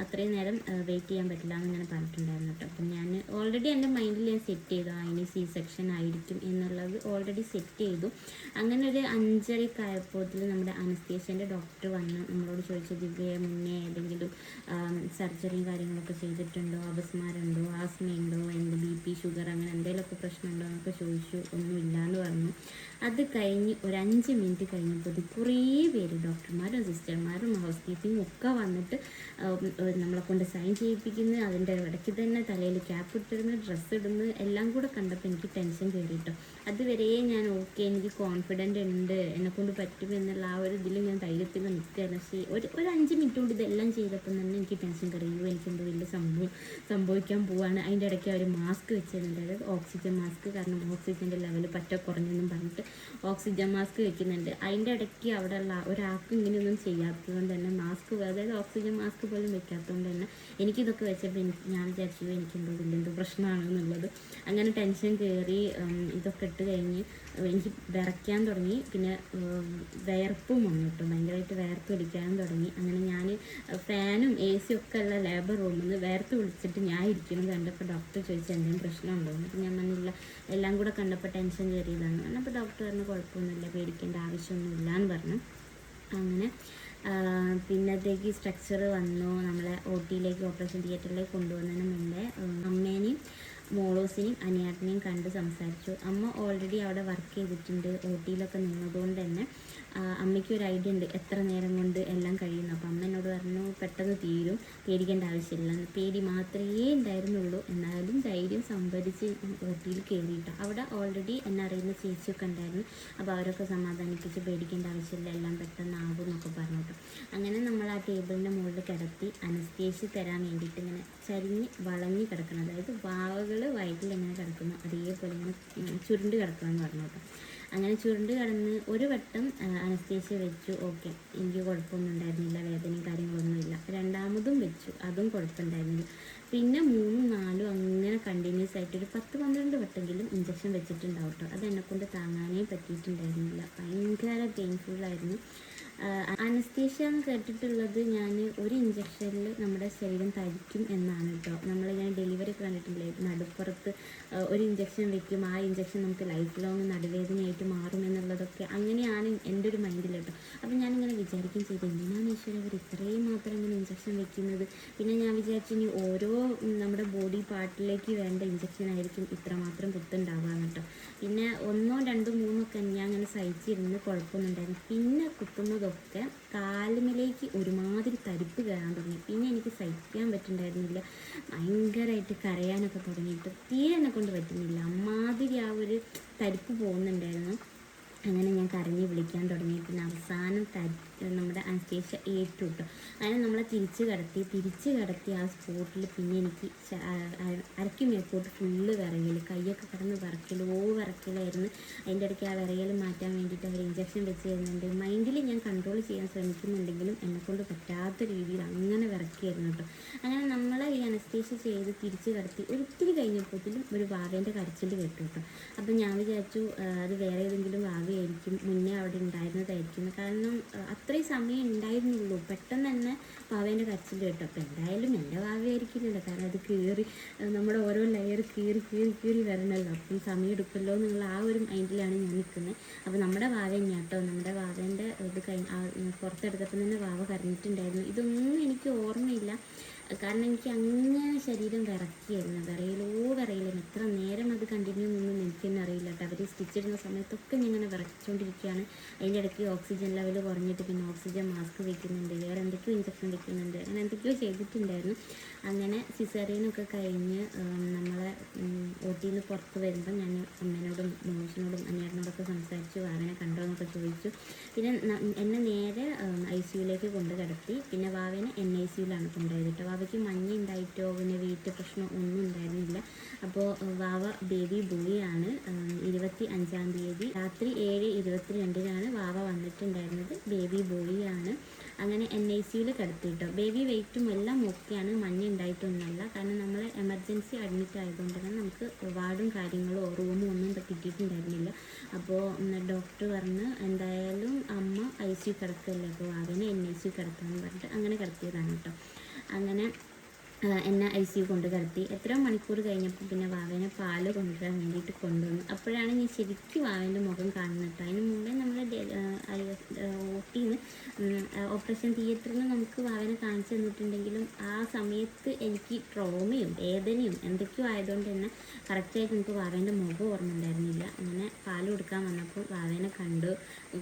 അത്രയും നേരം വെയിറ്റ് ചെയ്യാൻ പറ്റില്ല എന്നിങ്ങനെ പറഞ്ഞിട്ടുണ്ടായിരുന്നു കേട്ടോ. അപ്പം ഞാൻ ഓൾറെഡി എൻ്റെ മൈൻഡിൽ ഞാൻ സെറ്റ് ചെയ്തു, ഇനി C-സെക്ഷൻ ആയിരിക്കും എന്നുള്ളത് ഓൾറെഡി സെറ്റ് ചെയ്തു. അങ്ങനെ ഒരു 5:30 ആയപ്പോഴത്തിൽ നമ്മുടെ അനസ്തേഷ്യൻ്റെ ഡോക്ടർ വന്ന് നമ്മളോട് ചോദിച്ചു, ദിവ്യയെ മുന്നേ ഏതെങ്കിലും സർജറിയും കാര്യങ്ങളൊക്കെ ചെയ്തിട്ടുണ്ടോ, അപസ്മാരമുണ്ടോ, ആസ്മയുണ്ടോ, എന്ത് BP ഷുഗർ അങ്ങനെ എന്തെങ്കിലുമൊക്കെ പ്രശ്നമുണ്ടോ എന്നൊക്കെ ചോദിച്ചു. ഒന്നുമില്ല എന്ന് പറഞ്ഞു. അത് കഴിഞ്ഞ് ഒരു 5 മിനിറ്റ് കഴിഞ്ഞപ്പോൾ കുറേ പേര്, ഡോക്ടർമാരും സിസ്റ്റർമാരും ഹൗസ് കീപ്പിങ്ങും ഒക്കെ വന്നിട്ട് നമ്മളെ കൊണ്ട് സൈൻ ചെയ്യിപ്പിക്കുന്നു. അതിൻ്റെ ഇടയ്ക്ക് തന്നെ തലയിൽ ക്യാപ്പ് ഇട്ടിരുന്ന് ഡ്രസ്സ് ഇടുന്നു. എല്ലാം കൂടെ കണ്ടപ്പോൾ എനിക്ക് ടെൻഷൻ കയറിയിട്ടോ. അതുവരെ ഞാൻ ഓക്കെ, എനിക്ക് കോൺഫിഡൻ്റ് ഉണ്ട്, എന്നെക്കൊണ്ട് പറ്റുമെന്നുള്ള ആ ഒരു ഇതിൽ ഞാൻ ധൈര്യത്തിൽ നിൽക്കുകയായിരുന്നു. പക്ഷേ ഒരു 5 മിനിറ്റ് കൊണ്ട് ഇതെല്ലാം ചെയ്തപ്പോൾ തന്നെ എനിക്ക് ടെൻഷൻ കയറിയോ, എനിക്കെന്തോ വലിയ സംഭവിക്കാൻ പോവാണ്. അതിൻ്റെ ഇടയ്ക്ക് അവർ മാസ്ക് വെച്ചിരുന്നുണ്ട്, അതായത് ഓക്സിജൻ മാസ്ക്, കാരണം ഓക്സിജൻ്റെ ലെവൽ പറ്റ കുറഞ്ഞെന്നും പറഞ്ഞിട്ട് ഓക്സിജൻ മാസ്ക് വെക്കുന്നുണ്ട്. അതിൻ്റെ ഇടയ്ക്ക് അവിടെ ഉള്ള ഒരാൾക്ക് ഇങ്ങനെയൊന്നും ചെയ്യാത്തത് കൊണ്ട് തന്നെ മാസ്ക്, അതായത് ഓക്സിജൻ മാസ്ക് പോലും വെക്കാത്തതുകൊണ്ട് തന്നെ എനിക്കിതൊക്കെ വെച്ചപ്പോൾ ഞാൻ വിചാരിച്ചു എനിക്കെന്തോ വലിയെന്തോ പ്രശ്നമാണെന്നുള്ളത്. അങ്ങനെ ടെൻഷൻ കയറി. ഇതൊക്കെ ഇട്ട് കഴിഞ്ഞ് എനിക്ക് വിറയ്ക്കാൻ തുടങ്ങി. പിന്നെ വിയർപ്പും വന്നു കേട്ടോ, ഭയങ്കരമായിട്ട് വിയർത്ത് വലിക്കാനും തുടങ്ങി. അങ്ങനെ ഞാൻ ഫാനും AC ഒക്കെ ഉള്ള ലേബർ റൂമിൽ നിന്ന് വിയർത്ത് വിളിച്ചിട്ട് ഞാൻ ഇരിക്കുന്നത് കണ്ടപ്പോൾ ഡോക്ടർ ചോദിച്ചു എന്തെങ്കിലും പ്രശ്നമുണ്ടോ. എന്നിട്ട് ഞാൻ പറഞ്ഞില്ല, എല്ലാം കൂടെ കണ്ടപ്പോൾ ടെൻഷൻ കയറിയതാണ്. അപ്പോൾ ഡോക്ടർ പറഞ്ഞു കുഴപ്പമൊന്നുമില്ല, പേടിക്കേണ്ട ആവശ്യമൊന്നുമില്ല എന്ന് പറഞ്ഞു. അങ്ങനെ പിന്നത്തേക്ക് സ്ട്രക്ചർ വന്നു. നമ്മളെ OT-യിലേക്ക്, ഓപ്പറേഷൻ തിയേറ്ററിലേക്ക് കൊണ്ടുപോകുന്നതിന് മുമ്പേ അമ്മേനെയും മോളൂസിനെയും അനിയാട്ടിനെയും കണ്ട് സംസാരിച്ചു. അമ്മ ഓൾറെഡി അവിടെ വർക്ക് ചെയ്തിട്ടുണ്ട്, OT-യിലൊക്കെ നിന്നതുകൊണ്ട് തന്നെ അമ്മയ്ക്ക് ഒരു ഐഡിയ ഉണ്ട് എത്ര നേരം കൊണ്ട് എല്ലാം കഴിയുന്നു. അപ്പോൾ അമ്മ എന്നോട് പറഞ്ഞു പെട്ടെന്ന് തീരും, പേടിക്കേണ്ട ആവശ്യമില്ല. പേടി മാത്രമേ ഉണ്ടായിരുന്നുള്ളൂ, എന്നാലും ധൈര്യം സംഭരിച്ച് OT-യിൽ കയറിയിട്ട് അവിടെ ഓൾറെഡി എന്നെ അറിയുന്ന ചേച്ചിയൊക്കെ ഉണ്ടായിരുന്നു. അപ്പോൾ അവരൊക്കെ സമാധാനിപ്പിച്ച് പേടിക്കേണ്ട ആവശ്യമില്ല, എല്ലാം പെട്ടെന്നാകും എന്നൊക്കെ പറഞ്ഞു കേട്ടോ. അങ്ങനെ നമ്മൾ ആ ടേബിളിൻ്റെ മുകളിൽ കിടത്തി അനസ്തേഷ്യ തരാൻ വേണ്ടിയിട്ട് ഇങ്ങനെ ചരിഞ്ഞ് വളഞ്ഞ് കിടക്കണം, അതായത് വാവകൾ വയറ്റിൽ എങ്ങനെ കിടക്കുന്നു അതേപോലെ ഇങ്ങനെ ചുരുണ്ട് കിടക്കണമെന്ന് പറഞ്ഞു കേട്ടോ. അങ്ങനെ ചുരുണ്ട് കിടന്ന് ഒരു വട്ടം അനസ്തേഷ്യ വെച്ചു. ഓക്കെ, എനിക്ക് കുഴപ്പമൊന്നും ഉണ്ടായിരുന്നില്ല, വേദനയും കാര്യങ്ങളൊന്നുമില്ല. രണ്ടാമതും വെച്ചു, അതും കുഴപ്പമുണ്ടായിരുന്നില്ല. പിന്നെ 3, 4 അങ്ങനെ കണ്ടിന്യൂസ് ആയിട്ട് ഒരു 10-12 വട്ടെങ്കിലും ഇഞ്ചക്ഷൻ വെച്ചിട്ടുണ്ടാവും കേട്ടോ. അത് എന്നെക്കൊണ്ട് താങ്ങാനേ പറ്റിയിട്ടുണ്ടായിരുന്നില്ല, ഭയങ്കര പെയിൻഫുള്ളായിരുന്നു. അനസ്തേഷ്യ എന്ന് കേട്ടിട്ടുള്ളത് ഞാൻ ഒരു ഇഞ്ചക്ഷനിൽ നമ്മുടെ ശരീരം തരിക്കും എന്നാണ് കേട്ടോ. നമ്മളിങ്ങനെ ഡെലിവറി ഒക്കെ കണ്ടിട്ടില്ലേ, നടുപ്പുറത്ത് ഒരു ഇഞ്ചക്ഷൻ വെക്കും, ആ ഇഞ്ചക്ഷൻ നമുക്ക് ലൈഫ് ലോങ് നടുവേദനയായിട്ട് മാറും എന്നുള്ളതൊക്കെ അങ്ങനെയാണ് എൻ്റെ ഒരു മൈൻഡിൽ കേട്ടോ. അപ്പോൾ ഞാനിങ്ങനെ വിചാരിക്കും ചെയ്തു, എന്തിനാണ് ഈശ്വര അവർ ഇത്രയും മാത്രം ഇങ്ങനെ ഇഞ്ചക്ഷൻ വെക്കുന്നത്. പിന്നെ ഞാൻ വിചാരിച്ചു ഇനി ഓരോ നമ്മുടെ ബോഡി പാർട്ടിലേക്ക് വേണ്ട ഇഞ്ചക്ഷൻ ആയിരിക്കും ഇത്രമാത്രം കുത്തുണ്ടാവുക കേട്ടോ. പിന്നെ 1, 2, 3 ഒക്കെ ഞാൻ അങ്ങനെ സഹിച്ചിരുന്ന് കുഴപ്പമൊന്നും ഉണ്ടായിരുന്നു. പിന്നെ കുത്തുന്നതൊക്കെ കാലുമിലേക്ക് ഒരുമാതിരി തരിപ്പ് കയറാൻ തുടങ്ങി. പിന്നെ എനിക്ക് സഹിക്കാൻ പറ്റുന്നുണ്ടായിരുന്നില്ല, ഭയങ്കരമായിട്ട് കരയാനൊക്കെ തുടങ്ങിയിട്ട് തീരെ എന്നെ കൊണ്ട് പറ്റുന്നില്ല, അമ്മാതിരി ആ ഒരു തരിപ്പ് പോകുന്നുണ്ടായിരുന്നു. അങ്ങനെ ഞാൻ കരഞ്ഞ് വിളിക്കാൻ തുടങ്ങി. പിന്നെ അവസാനം നമ്മുടെ അനസ്തേഷ്യ ഏറ്റു കേട്ടോ. അങ്ങനെ നമ്മളെ തിരിച്ച് കിടത്തി ആ സ്പോട്ടിൽ പിന്നെ എനിക്ക് അരയ്ക്കും മേപ്പോട്ട് ഫുള്ള് വിറയൽ, കൈയൊക്കെ കിടന്ന് വിറക്കലായിരുന്നു. അതിൻ്റെ ഇടയ്ക്ക് ആ വിറയൽ മാറ്റാൻ വേണ്ടിയിട്ട് അവർ ഇഞ്ചക്ഷൻ വെച്ച് തരുന്നുണ്ട്. മൈൻഡിൽ ഞാൻ കൺട്രോൾ ചെയ്യാൻ ശ്രമിക്കുന്നുണ്ടെങ്കിലും എന്നെക്കൊണ്ട് പറ്റാത്ത രീതിയിൽ അങ്ങനെ വിറക്കിയായിരുന്നു കേട്ടോ. അങ്ങനെ നമ്മളെ ഈ അനസ്തേഷ്യ ചെയ്ത് തിരിച്ച് കിടത്തി ഒരിത്തിരി കഴിഞ്ഞപ്പോഴത്തേലും ഒരു വാവേൻ്റെ കരച്ചിൽ കേട്ടു കേട്ടോ. അപ്പം ഞാൻ വിചാരിച്ചു അത് വേറെ ഏതെങ്കിലും വാവയായിരിക്കും, മുന്നേ അവിടെ ഉണ്ടായിരുന്നതായിരിക്കും. കാരണം അത്രയും സമയം ഉണ്ടായിരുന്നുള്ളൂ, പെട്ടെന്ന് തന്നെ വാവേൻ്റെ കരച്ചിൽ കേട്ടു. അപ്പോൾ എന്തായാലും എൻ്റെ വാവയായിരിക്കില്ലല്ലോ, കാരണം അത് നമ്മുടെ ഓരോ ലെയർ കീറി വരണമല്ലോ, അപ്പം സമയം എടുക്കുമല്ലോ എന്നുള്ള ആ ഒരു മൈൻഡിലാണ് ഞാൻ നിൽക്കുന്നത്. അപ്പോൾ നമ്മുടെ വാവ തന്നെയാട്ടോ. നമ്മുടെ വാവേൻ്റെ ഇത് പുറത്തെടുത്തപ്പോൾ തന്നെ വാവ കരഞ്ഞിട്ടുണ്ടായിരുന്നു. ഇതൊന്നും എനിക്ക് ഓർമ്മയില്ല, കാരണം എനിക്ക് അങ്ങനെ ശരീരം വിറക്കിയായിരുന്നു, വിറയിലും എത്ര നേരം അത് കണ്ടിന്യൂ നിന്നും എനിക്ക് തന്നെ അറിയില്ല കേട്ടോ. അവർ സ്റ്റിച്ചിടുന്ന സമയത്തൊക്കെ ഞാൻ ഇങ്ങനെ വിറച്ചുകൊണ്ടിരിക്കുകയാണ്. അതിൻ്റെ ഇടയ്ക്ക് ഓക്സിജൻ ലെവൽ കുറഞ്ഞിട്ട് പിന്നെ ഓക്സിജൻ മാസ്ക് വയ്ക്കുന്നുണ്ട്, വേറെ എന്തൊക്കെയോ ഇഞ്ചക്ഷൻ വയ്ക്കുന്നുണ്ട്, അങ്ങനെ എന്തൊക്കെയോ ചെയ്തിട്ടുണ്ടായിരുന്നു. അങ്ങനെ സിസേറിയനൊക്കെ കഴിഞ്ഞ് നമ്മളെ OT-ന്ന് പുറത്ത് വരുമ്പോൾ ഞാൻ അമ്മേനോടും മോശനോടും അനിയനോടൊക്കെ സംസാരിച്ചു, വാവനെ കണ്ടോ എന്നൊക്കെ ചോദിച്ചു. പിന്നെ എന്നെ നേരെ ICU-ലേക്ക് കൊണ്ട് കിടത്തി. പിന്നെ വാവേനെ NICU-ലാണ് കൊണ്ടുപോയത് കേട്ടോ. വാവയ്ക്ക് മഞ്ഞ ഉണ്ടായിട്ടോ പിന്നെ വെയിറ്റ് പ്രശ്നം ഒന്നും ഉണ്ടായിരുന്നില്ല. അപ്പോൾ വാവ ബേബി ബോയിയാണ്. 25-ാം തീയതി രാത്രി 7:22 വാവ വന്നിട്ടുണ്ടായിരുന്നത്. ബേബി ബോയിയാണ്. അങ്ങനെ NICUവിൽ കിടത്തിയിട്ടോ. ബേബി വെയിറ്റും എല്ലാം ഓക്കെയാണ്, മഞ്ഞ ഉണ്ടായിട്ടൊന്നുമല്ല. കാരണം നമ്മൾ എമർജൻസി അഡ്മിറ്റ് ആയതുകൊണ്ട് തന്നെ നമുക്ക് വാർഡും കാര്യങ്ങളോ റൂമോ ഒന്നും കിട്ടിയിട്ടുണ്ടായിരുന്നില്ല. അപ്പോൾ ഡോക്ടർ പറഞ്ഞ് എന്തായാലും അമ്മ ICU കിടക്കല്ലേ, അപ്പോൾ വാവനെ NICU കിടത്താമെന്ന് പറഞ്ഞിട്ട് അങ്ങനെ കിടത്തിയതാണ് കേട്ടോ. അങ്ങനെ എന്നെ ICU കൊണ്ട് കിടത്തി. എത്രയോ മണിക്കൂർ കഴിഞ്ഞപ്പോൾ പിന്നെ വാവേനെ പാല് കൊണ്ടുവരാൻ വേണ്ടിയിട്ട് കൊണ്ടുവന്നു. അപ്പോഴാണ് ഞാൻ ശരിക്കും വാവേൻ്റെ മുഖം കാണുന്നത് കേട്ടോ. അതിന് മുമ്പേ നമ്മൾ OTന്ന് ഓപ്പറേഷൻ തിയേറ്ററിൽ നിന്ന് നമുക്ക് വാവേനെ കാണിച്ചു തന്നിട്ടുണ്ടെങ്കിലും ആ സമയത്ത് എനിക്ക് ട്രോമയും വേദനയും എന്തൊക്കെയോ ആയതുകൊണ്ട് തന്നെ കറക്റ്റായിട്ട് നമുക്ക് വാവേൻ്റെ മുഖം ഓർമ്മയുണ്ടായിരുന്നില്ല. അങ്ങനെ പാല് കൊടുക്കാൻ വന്നപ്പോൾ വാവേനെ കണ്ടു.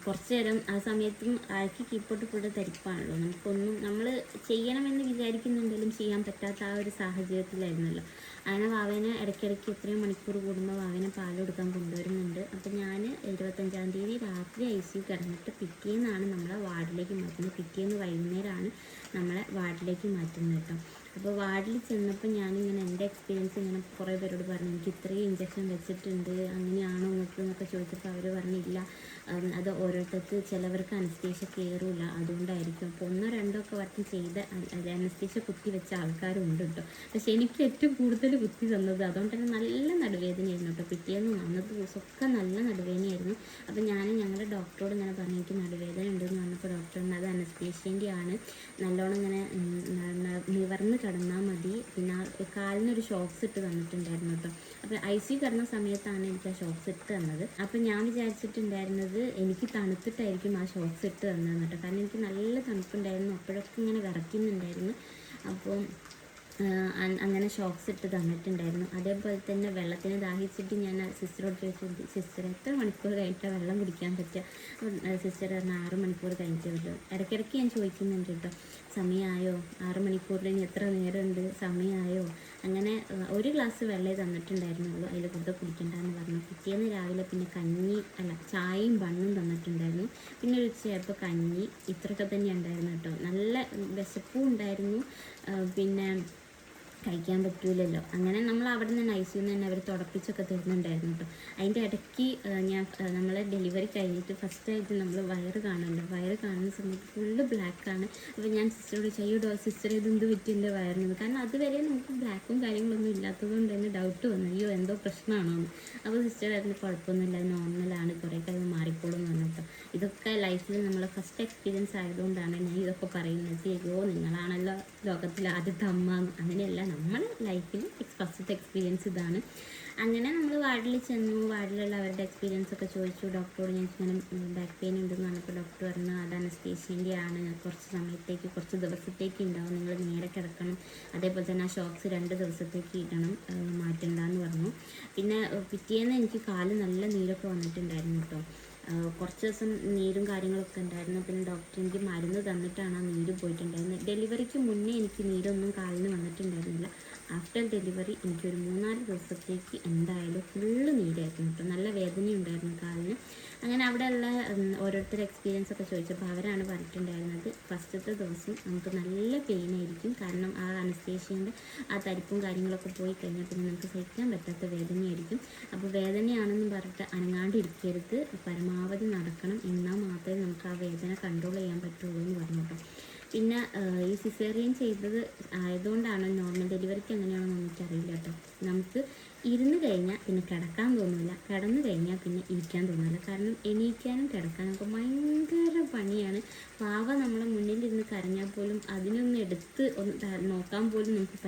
കുറച്ച് നേരം ആ സമയത്തും ആൾക്ക് കീപ്പോട്ട് ഫുള്ള് തരിപ്പാണല്ലോ, നമുക്കൊന്നും നമ്മൾ ചെയ്യണമെന്ന് വിചാരിക്കുന്നുണ്ടെങ്കിലും ചെയ്യാൻ പറ്റാത്ത ആ ഒരു സാഹചര്യത്തിലായിരുന്നല്ലോ. അങ്ങനെ വാവേനെ ഇടയ്ക്കിടയ്ക്ക് എത്രയും മണിക്കൂർ കൂടുമ്പോൾ വാവേനെ പാൽ കൊടുക്കാൻ കൊണ്ടുവരുന്നുണ്ട്. അപ്പോൾ ഞാൻ 25-ാം തീയതി രാത്രി ICU കിടന്നിട്ട് പിറ്റേന്നാണ് നമ്മളെ വാർഡിലേക്ക് മാറ്റുന്നത്. പിറ്റേന്ന് വൈകുന്നേരമാണ് നമ്മളെ വാർഡിലേക്ക് മാറ്റുന്നത് കേട്ടോ. അപ്പോൾ വാർഡിൽ ചെന്നപ്പോൾ ഞാനിങ്ങനെ എൻ്റെ എക്സ്പീരിയൻസ് ഇങ്ങനെ കുറേ പേരോട് പറഞ്ഞു, എനിക്ക് ഇത്രയും ഇഞ്ചക്ഷൻ വെച്ചിട്ടുണ്ട്, അങ്ങനെയാണോ നിങ്ങൾക്ക് എന്നൊക്കെ ചോദിച്ചപ്പോൾ അവർ പറഞ്ഞില്ല, അത് ഓരോരുത്തർക്ക് ചിലവർക്ക് അനസ്തേഷ്യ കയറില്ല, അതുകൊണ്ടായിരിക്കും. അപ്പോൾ 1-2 ഒക്കെ വട്ടം ചെയ്ത അനസ്തേഷ്യ കുത്തി വെച്ച ആൾക്കാരുണ്ട് കേട്ടോ. പക്ഷെ എനിക്ക് ഏറ്റവും കൂടുതൽ കുത്തി തന്നത്, അതുകൊണ്ട് തന്നെ നല്ല നടുവേദനയായിരുന്നു കേട്ടോ. പിറ്റേന്ന് അന്നത്തെ ദിവസമൊക്കെ നല്ല നടുവേദനയായിരുന്നു. അപ്പോൾ ഞാൻ ഞങ്ങളുടെ ഡോക്ടറോട് ഇങ്ങനെ പറഞ്ഞു, എനിക്ക് നടുവേദന ഉണ്ടെന്ന് പറഞ്ഞപ്പോൾ ഡോക്ടറിന് അത് അനസ്തേഷ്യൻ്റെ ആണ്, നല്ലോണം ഇങ്ങനെ നിവർന്ന് കിടന്നാൽ മതി. പിന്നെ കാലിനൊരു ഷോക്സ് ഇട്ട് തന്നിട്ടുണ്ടായിരുന്നു കേട്ടോ. അപ്പോൾ ICU കിടന്ന സമയത്താണ് എനിക്ക് ആ ഷോക്സ് ഇട്ട് തന്നത്. അപ്പോൾ ഞാൻ വിചാരിച്ചിട്ടുണ്ടായിരുന്നത് എനിക്ക് തണുത്തിട്ടായിരിക്കും ആ ഷോക്സ് ഇട്ട് തന്നത് കേട്ടോ. കാരണം എനിക്ക് നല്ല തണുപ്പുണ്ടായിരുന്നു, അപ്പോഴൊക്കെ ഇങ്ങനെ വിറയ്ക്കുന്നുണ്ടായിരുന്നു. അപ്പോൾ അങ്ങനെ ഷോക്സ് ഇട്ട് തന്നിട്ടുണ്ടായിരുന്നു. അതേപോലെ തന്നെ വെള്ളത്തിന് ദാഹിച്ചിട്ട് ഞാൻ സിസ്റ്ററോട് ചോദിച്ചു, സിസ്റ്റർ എത്ര മണിക്കൂർ കഴിഞ്ഞിട്ടാണ് വെള്ളം കുടിക്കാൻ പറ്റുക? സിസ്റ്റർ പറഞ്ഞാൽ 6 മണിക്കൂർ കഴിഞ്ഞിട്ടേ പറ്റും. ഇടയ്ക്കിടയ്ക്ക് ഞാൻ ചോദിക്കുന്നുണ്ട് കേട്ടോ, സമയമായോ, 6 മണിക്കൂറിൽ ഇനി എത്ര നേരമുണ്ട്, സമയമായോ? അങ്ങനെ 1 ഗ്ലാസ് വെള്ളമേ തന്നിട്ടുണ്ടായിരുന്നുള്ളൂ, അതിൽ കൂടുതൽ കുടിക്കണ്ടെന്ന് പറഞ്ഞു. പിറ്റേന്ന് രാവിലെ പിന്നെ ചായയും ബണ്ണും തന്നിട്ടുണ്ടായിരുന്നു. പിന്നെ ഒരു ഉച്ചയായപ്പോൾ കഞ്ഞി, ഇത്രയൊക്കെ തന്നെ ഉണ്ടായിരുന്നു കേട്ടോ. നല്ല വിശപ്പും ഉണ്ടായിരുന്നു, പിന്നെ കഴിക്കാൻ പറ്റൂലല്ലോ. അങ്ങനെ നമ്മൾ അവിടെ നിന്ന് ICUന്ന് തന്നെ അവർ തുടപ്പിച്ചൊക്കെ തരുന്നുണ്ടായിരുന്നു കേട്ടോ. അതിൻ്റെ ഇടയ്ക്ക് നമ്മളെ ഡെലിവറി കഴിഞ്ഞിട്ട് ഫസ്റ്റായിട്ട് നമ്മൾ വയറ് കാണുമല്ലോ, വയറ് കാണുന്ന സമയത്ത് ഫുള്ള് ബ്ലാക്കാണ്. അപ്പോൾ ഞാൻ സിസ്റ്ററോട് ചെയ്യൂടോ സിസ്റ്റർ ഇതെന്ത് പറ്റിൻ്റെ വയറിന്, കാരണം അതുവരെ നമുക്ക് ബ്ലാക്കും കാര്യങ്ങളൊന്നും ഇല്ലാത്തതുകൊണ്ട് തന്നെ ഡൗട്ട് വന്നു, അയ്യോ എന്തോ പ്രശ്നമാണോ എന്ന്. അപ്പോൾ സിസ്റ്റർ ആയിരുന്നു കുഴപ്പമൊന്നുമില്ല, നോർമലാണ്, കുറേ കാലം മാറിക്കോളും എന്ന് പറഞ്ഞിട്ടോ. ഇതൊക്കെ ലൈഫിൽ നമ്മളെ ഫസ്റ്റ് എക്സ്പീരിയൻസ് ആയതുകൊണ്ടാണ് ഞാൻ ഇതൊക്കെ പറയുന്നത്. അയ്യോ നിങ്ങളാണല്ലോ ലോകത്തിലെ ആദ്യത്തെ അമ്മ, അങ്ങനെയല്ല, നമ്മൾ ലൈഫിൽ ഫസ്റ്റത്തെ എക്സ്പീരിയൻസ് ഇതാണ്. അങ്ങനെ നമ്മൾ വാർഡിൽ ചെന്നു, വാർഡിലുള്ള അവരുടെ എക്സ്പീരിയൻസ് ഒക്കെ ചോദിച്ചു. ഡോക്ടറോട് ഞാൻ ഇങ്ങനെ ബാക്ക് പെയിൻ ഉണ്ടെന്ന് പറഞ്ഞപ്പോൾ ഡോക്ടർ പറഞ്ഞു അത് അനസ്തേഷ്യൻ്റെ ആണ്, കുറച്ച് ദിവസത്തേക്ക് ഉണ്ടാവും, നിങ്ങൾ നേരെ കിടക്കണം, അതേപോലെ തന്നെ ആ ഷോക്സ് 2 ദിവസത്തേക്ക് ഇടണം, മാറ്റണ്ടെന്ന് പറഞ്ഞു. പിന്നെ പിറ്റേന്ന് എനിക്ക് കാല് നല്ല നീരൊക്കെ വന്നിട്ടുണ്ടായിരുന്നു കേട്ടോ. കുറച്ച് ദിവസം നീരും കാര്യങ്ങളൊക്കെ ഉണ്ടായിരുന്നു. പിന്നെ ഡോക്ടർ എനിക്ക് മരുന്ന് തന്നിട്ടാണ് ആ നീര് പോയിട്ടുണ്ടായിരുന്നത്. ഡെലിവറിക്ക് മുന്നേ എനിക്ക് നീരൊന്നും കാലിന് വന്നിട്ടുണ്ടായിരുന്നില്ല. ആഫ്റ്റർ ഡെലിവറി എനിക്കൊരു 3-4 ദിവസത്തേക്ക് എന്തായാലും ഫുള്ള് നീരായിരുന്നു കേട്ടോ. നല്ല വേദനയുണ്ടായിരുന്നു കാലിന്. അങ്ങനെ അവിടെയുള്ള ഓരോരുത്തരുടെ എക്സ്പീരിയൻസ് ഒക്കെ ചോദിച്ചപ്പോൾ അവരാണ് പറഞ്ഞിട്ടുണ്ടായിരുന്നത്, ഫസ്റ്റത്തെ ദിവസം നമുക്ക് നല്ല പെയിൻ ആയിരിക്കും, കാരണം ആ അനസ്തേഷ്യൻ്റെ ആ തരിപ്പും കാര്യങ്ങളൊക്കെ പോയി കഴിഞ്ഞാൽ പിന്നെ നമുക്ക് സഹിക്കാൻ പറ്റാത്ത വേദനയായിരിക്കും. അപ്പോൾ വേദനയാണെന്ന് പറഞ്ഞിട്ട് അനങ്ങാണ്ടിരിക്കരുത്, പരമാവധി നടക്കണം, എന്നാൽ മാത്രമേ നമുക്ക് ആ വേദന കൺട്രോൾ ചെയ്യാൻ പറ്റുള്ളൂ എന്ന് പറഞ്ഞു കേട്ടോ. പിന്നെ ഈ സിസേറിയൻ ചെയ്തത് ആയതുകൊണ്ടാണ്, നോർമൽ ഡെലിവറിക്ക് എങ്ങനെയാണെന്ന് എനിക്കറിയില്ല കേട്ടോ. നമുക്ക് ഇരുന്ന് കഴിഞ്ഞാൽ പിന്നെ കിടക്കാൻ തോന്നില്ല, കിടന്നു കഴിഞ്ഞാൽ പിന്നെ ഇരിക്കാൻ തോന്നില്ല. കാരണം എണീക്കാനും കിടക്കാനൊക്കെ ഭയങ്കര പണിയാണ്. പാവ നമ്മളെ മുന്നിലിരുന്ന് കരഞ്ഞാൽ പോലും അതിനൊന്ന് എടുത്ത് നോക്കാൻ പോലും നമുക്ക്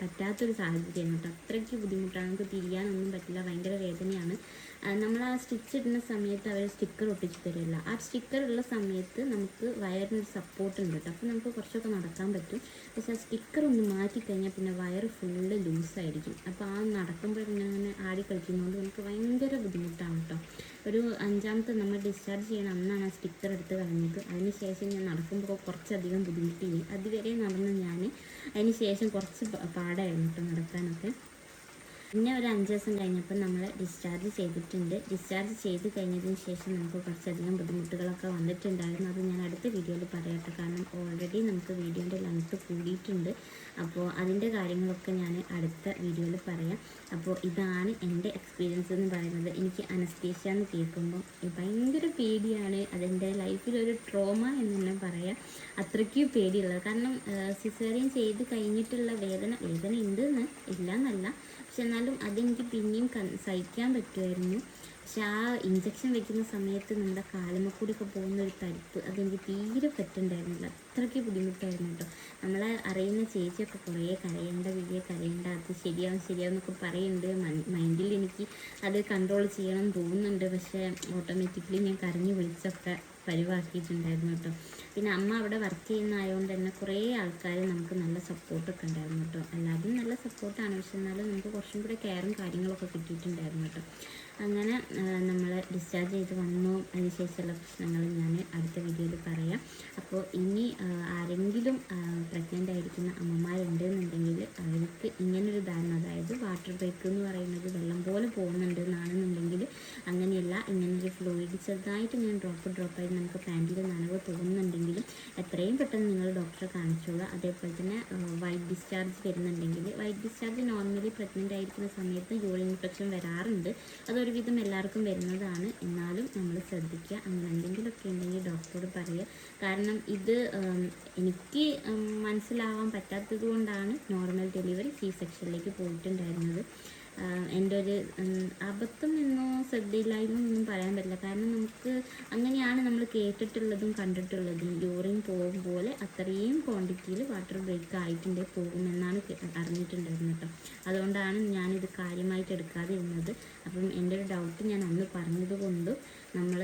പറ്റാത്തൊരു സാഹചര്യമാണ് കേട്ടോ. അത്രയ്ക്ക് ബുദ്ധിമുട്ടാണ്, നമുക്ക് തിരിയാനൊന്നും പറ്റില്ല, ഭയങ്കര വേദനയാണ്. നമ്മൾ ആ സ്റ്റിച്ച് ഇടുന്ന സമയത്ത് അവർ സ്റ്റിക്കർ ഒട്ടിച്ച് തരില്ല. ആ സ്റ്റിക്കർ ഉള്ള സമയത്ത് നമുക്ക് വയറിനൊരു സപ്പോർട്ട് ഉണ്ട് കേട്ടോ, അപ്പോൾ നമുക്ക് കുറച്ചൊക്കെ നടക്കാൻ പറ്റും. പക്ഷേ ആ സ്റ്റിക്കർ ഒന്ന് മാറ്റിക്കഴിഞ്ഞാൽ പിന്നെ വയറ് ഫുള്ള് ലൂസായിരിക്കും. അപ്പോൾ ആ നടക്കുമ്പോൾ ഇങ്ങനെ ആടി കളിക്കുന്നതുകൊണ്ട് നമുക്ക് ഭയങ്കര ബുദ്ധിമുട്ടാണ് കേട്ടോ. ഒരു 5ാമത്തെ നമ്മൾ ഡിസ്ചാർജ് ചെയ്യണം അന്നാണ് ആ സ്റ്റിക്കർ എടുത്ത് കളഞ്ഞത്. അതിന് ശേഷം ഞാൻ നടക്കുമ്പോൾ കുറച്ചധികം ബുദ്ധിമുട്ടിയി. അതുവരെ നടന്ന് ഞാൻ അതിന് ശേഷം കുറച്ച് പാടായിരുന്നു കേട്ടോ നടക്കാനൊക്കെ. പിന്നെ ഒരു 5 ദിവസം കഴിഞ്ഞപ്പോൾ നമ്മൾ ഡിസ്ചാർജ് ചെയ്തിട്ടുണ്ട്. ഡിസ്ചാർജ് ചെയ്ത് കഴിഞ്ഞതിന് ശേഷം നമുക്ക് കുറച്ചധികം ബുദ്ധിമുട്ടുകളൊക്കെ വന്നിട്ടുണ്ടായിരുന്നു. അത് ഞാൻ അടുത്ത വീഡിയോയിൽ പറയാട്ടോ, കാരണം ഓൾറെഡി നമുക്ക് വീഡിയോൻ്റെ ലെങ്ത്ത് കൂടിയിട്ടുണ്ട്. അപ്പോൾ അതിൻ്റെ കാര്യങ്ങളൊക്കെ ഞാൻ അടുത്ത വീഡിയോയിൽ പറയാം. അപ്പോൾ ഇതാണ് എൻ്റെ എക്സ്പീരിയൻസ് എന്ന് പറയുന്നത്. എനിക്ക് അനസ്തീഷ്യ എന്ന് കേൾക്കുമ്പോൾ ഭയങ്കര പേടിയാണ്. അതെൻ്റെ ലൈഫിലൊരു ട്രോമ എന്ന് തന്നെ പറയാം. അത്രയ്ക്കും പേടിയുള്ളത്. കാരണം സിസേറിയൻ ചെയ്ത് കഴിഞ്ഞിട്ടുള്ള വേദന ഉണ്ടെന്ന് ഇല്ല എന്നല്ല, പക്ഷെ എന്നാലും അതെനിക്ക് പിന്നെയും സഹിക്കാൻ പറ്റുമായിരുന്നു. പക്ഷെ ആ ഇഞ്ചക്ഷൻ വെക്കുന്ന സമയത്ത് നമ്മുടെ കാലുമ്മക്കൂടിയൊക്കെ പോകുന്ന ഒരു തരിപ്പ് അതെനിക്ക് തീരെ പറ്റുന്നുണ്ടായിരുന്നില്ല. അത്രയ്ക്ക് ബുദ്ധിമുട്ടായിരുന്നു കേട്ടോ. നമ്മളെ അറിയുന്ന ചേച്ചിയൊക്കെ കുറേ കരയേണ്ട അത് ശരിയാവും എന്നൊക്കെ പറയുന്നുണ്ട്. മൈൻഡിൽ എനിക്ക് അത് കൺട്രോൾ ചെയ്യണം തോന്നുന്നുണ്ട്. പക്ഷേ ഓട്ടോമാറ്റിക്കലി ഞാൻ കരഞ്ഞു വിളിച്ചൊക്കെ പരിവാക്കിയിട്ടുണ്ടായിരുന്നു കേട്ടോ. പിന്നെ അമ്മ അവിടെ വർക്ക് ചെയ്യുന്നതായതുകൊണ്ട് തന്നെ കുറേ ആൾക്കാർ നമുക്ക് നല്ല സപ്പോർട്ടൊക്കെ ഉണ്ടായിരുന്നു കേട്ടോ. എല്ലാവരും നല്ല സപ്പോർട്ടാണ്, പക്ഷെ എന്നാലും നമുക്ക് കുറച്ചും കൂടെ കെയറും കാര്യങ്ങളൊക്കെ കിട്ടിയിട്ടുണ്ടായിരുന്നു കേട്ടോ. അങ്ങനെ നമ്മൾ ഡിസ്ചാർജ് ചെയ്ത് വന്നു. അതിനുശേഷമുള്ള പ്രശ്നങ്ങൾ ഞാൻ അടുത്ത വീഡിയോയിൽ പറയാം. അപ്പോൾ ഇനി ആരെങ്കിലും പ്രഗ്നൻ്റ് ആയിരിക്കുന്ന അമ്മമാരുണ്ടെന്നുണ്ടെങ്കിൽ അവർക്ക് ഇങ്ങനൊരു ധാരണ, അതായത് വാട്ടർ ബ്രേക്ക് എന്ന് പറയുന്നത് വെള്ളം പോലെ പോകുന്നുണ്ട് എന്നാണെന്നുണ്ടെങ്കിൽ അങ്ങനെയല്ല, ഇങ്ങനൊരു ഫ്ലൂയിഡ് ചെറുതായിട്ട് ഞാൻ ഡ്രോപ്പായിട്ട് നമുക്ക് പാൻറ്റിൽ നനവ് തോന്നുന്നുണ്ടെങ്കിലും എത്രയും പെട്ടെന്ന് നിങ്ങൾ ഡോക്ടറെ കാണിച്ചോളൂ. അതേപോലെ തന്നെ വൈറ്റ് ഡിസ്ചാർജ് വരുന്നുണ്ടെങ്കിൽ, വൈറ്റ് ഡിസ്ചാർജ് നോർമലി പ്രഗ്നൻ്റ് ആയിരിക്കുന്ന സമയത്ത് യൂറിൻ ഇൻഫെക്ഷൻ വരാറുണ്ട്. അതൊരുവിധം എല്ലാവർക്കും വരുന്നതാണ്. എന്നാലും നമ്മൾ ശ്രദ്ധിക്കുക. അങ്ങനെ എന്തെങ്കിലുമൊക്കെ ഉണ്ടെങ്കിൽ ഡോക്ടറോട് പറയുക. കാരണം ഇത് എനിക്ക് മനസ്സിലാവാൻ പറ്റാത്തത് കൊണ്ടാണ് നോർമൽ ഡെലിവറി സെക്ഷനിലേക്ക് പോയിട്ടുണ്ടായിരുന്നത്. എൻ്റെ ഒരു അബദ്ധം എന്നോ ശ്രദ്ധയില്ലായ്മ ഒന്നും പറയാൻ പറ്റില്ല. കാരണം നമുക്ക് അങ്ങനെയാണ് നമ്മൾ കേട്ടിട്ടുള്ളതും കണ്ടിട്ടുള്ളതും. യൂറിൻ പോകും പോലെ അത്രയും ക്വാണ്ടിറ്റിയിൽ വാട്ടർ ബ്രേക്ക് ആയിട്ടുണ്ടെങ്കിൽ പോകുമെന്നാണ് അറിഞ്ഞിട്ടുണ്ടായിരുന്നത് കേട്ടോ. അതുകൊണ്ടാണ് ഞാനിത് കാര്യമായിട്ട് എടുക്കാതെ ഇരുന്നത്. അപ്പം എൻ്റെ ഒരു ഡൗട്ട് ഞാൻ അന്ന് പറഞ്ഞത് കൊണ്ടും നമ്മൾ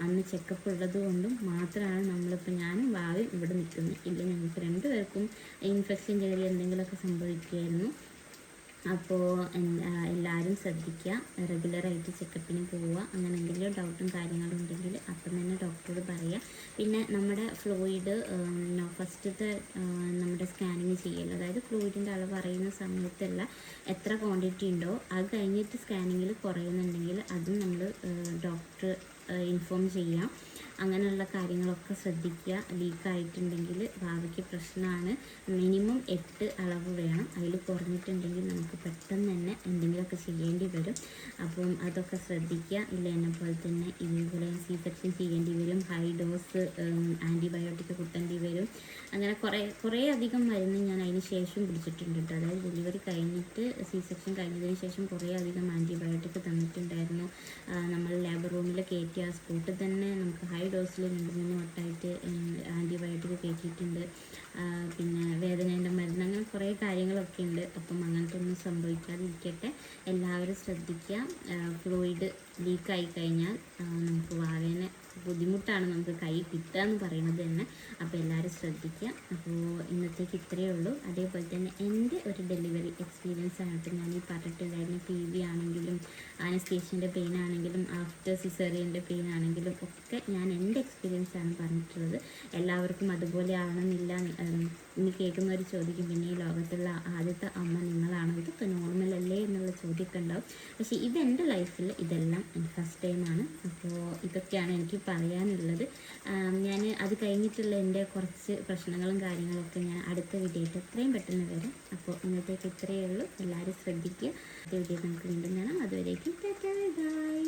അന്ന് ചെക്കപ്പ് ഉള്ളത് കൊണ്ടും മാത്രമാണ് നമ്മളിപ്പോൾ ഞാനും ഭാവിയും ഇവിടെ നിൽക്കുന്നത്. ഇല്ല ഞങ്ങൾക്ക് രണ്ടുപേർക്കും ഇൻഫെക്ഷൻ കയറി എന്തെങ്കിലുമൊക്കെ സംഭവിക്കുമായിരുന്നു. അപ്പോൾ എല്ലാവരും ശ്രദ്ധിക്കുക, റെഗുലറായിട്ട് ചെക്കപ്പിന് പോവുക. അങ്ങനെ എന്തെങ്കിലും ഡൗട്ടും കാര്യങ്ങളും ഉണ്ടെങ്കിൽ അപ്പം തന്നെ ഡോക്ടറോട് പറയുക. പിന്നെ നമ്മുടെ ഫ്ലൂയിഡ് ഫസ്റ്റത്തെ നമ്മുടെ സ്കാനിങ് ചെയ്യൽ, അതായത് ഫ്ലൂയിഡിൻ്റെ അളവ് അറിയുന്ന സമയത്തല്ല എത്ര ക്വാണ്ടിറ്റി ഉണ്ടോ അത് കഴിഞ്ഞിട്ട് സ്കാനിങ്ങിൽ കുറയുന്നുണ്ടെങ്കിൽ അതും നമ്മൾ ഡോക്ടർ ഇൻഫോം ചെയ്യാം. അങ്ങനെയുള്ള കാര്യങ്ങളൊക്കെ ശ്രദ്ധിക്കുക. ലീക്കായിട്ടുണ്ടെങ്കിൽ ഭാവിക്ക് പ്രശ്നമാണ്. മിനിമം 8 അളവ് വേണം. അതിൽ കുറഞ്ഞിട്ടുണ്ടെങ്കിൽ നമുക്ക് പെട്ടെന്ന് തന്നെ എന്തെങ്കിലുമൊക്കെ ചെയ്യേണ്ടി വരും. അപ്പം അതൊക്കെ ശ്രദ്ധിക്കുക. ഇല്ല എന്നെ പോലെ തന്നെ ഇതേപോലെ സെക്ഷൻ ചെയ്യേണ്ടി വരും. ഹൈ ഡോസ് ആൻറ്റിബയോട്ടിക് കുത്തേണ്ടി വരും. അങ്ങനെ കുറേ അധികം മരുന്ന് ഞാൻ അതിന് ശേഷം പിടിച്ചിട്ടുണ്ട് കേട്ടോ. അതായത് ഡെലിവറി കഴിഞ്ഞിട്ട് സെക്ഷൻ കഴിഞ്ഞതിന് ശേഷം കുറേ അധികം ആൻറ്റിബയോട്ടിക് തന്നിട്ടുണ്ടായിരുന്നു. നമ്മൾ ലേബർ റൂമിൽ കയറ്റിയ ആ സ്പോട്ടിൽ തന്നെ നമുക്ക് ഹൈ ഡോസിൽ 2-3 വട്ടമായിട്ട് ആൻറ്റിബയോട്ടിക് കയറ്റിയിട്ടുണ്ട്. പിന്നെ വേദനേൻ്റെ മരുന്ന്, അങ്ങനെ കുറേ കാര്യങ്ങളൊക്കെ ഉണ്ട്. അപ്പം അങ്ങനത്തെ ഒന്നും സംഭവിക്കാതിരിക്കട്ടെ. എല്ലാവരും ശ്രദ്ധിക്കുക. ഫ്ലൂയിഡ് ലീക്കായി കഴിഞ്ഞാൽ നമുക്ക് വാവേനെ ബുദ്ധിമുട്ടാണ് നമുക്ക് കൈ കിട്ടുക എന്ന് പറയുന്നത് തന്നെ. അപ്പോൾ എല്ലാവരും ശ്രദ്ധിക്കുക. അപ്പോൾ ഇന്നത്തേക്ക് ഇത്രയേ ഉള്ളൂ. അതേപോലെ തന്നെ എൻ്റെ ഒരു ഡെലിവറി എക്സ്പീരിയൻസ് ആയിട്ട് ഞാൻ ഈ പറഞ്ഞിട്ടുണ്ടായിരുന്നു. PV ആണെങ്കിലും അനസ്തേഷ്യൻ്റെ പെയിൻ ആണെങ്കിലും ആഫ്റ്റർ സിസേറിയൻ്റെ പെയിൻ ആണെങ്കിലും ഒക്കെ ഞാൻ എൻ്റെ എക്സ്പീരിയൻസ് ആണ് പറഞ്ഞിട്ടുള്ളത്. എല്ലാവർക്കും അതുപോലെ ആവണമെന്നില്ല. ഇനി കേൾക്കുന്നവർ ചോദിക്കും, പിന്നെ ഈ ലോകത്തുള്ള ആദ്യത്തെ അമ്മ നിങ്ങളാണോ, ഇതൊക്കെ നോർമൽ അല്ലേ എന്നുള്ള ചോദ്യമൊക്കെ ഉണ്ടാവും. പക്ഷേ ഇതെൻ്റെ ലൈഫിൽ ഇതെല്ലാം ഫസ്റ്റ് ടൈമാണ്. അപ്പോൾ ഇതൊക്കെയാണ് എനിക്ക് പറയാനുള്ളത്. ഞാൻ അത് കഴിഞ്ഞിട്ടുള്ള എൻ്റെ കുറച്ച് പ്രശ്നങ്ങളും കാര്യങ്ങളൊക്കെ ഞാൻ അടുത്ത വീഡിയോയിട്ട് എത്രയും പെട്ടെന്ന് വരും. അപ്പോൾ ഇന്നത്തേക്ക് ഇത്രയേ ഉള്ളൂ. എല്ലാവരും ശ്രദ്ധിക്കുക. അടുത്ത വീഡിയോ നമുക്ക് വീണ്ടും കാണാം. അതുവരേക്കും ബൈ.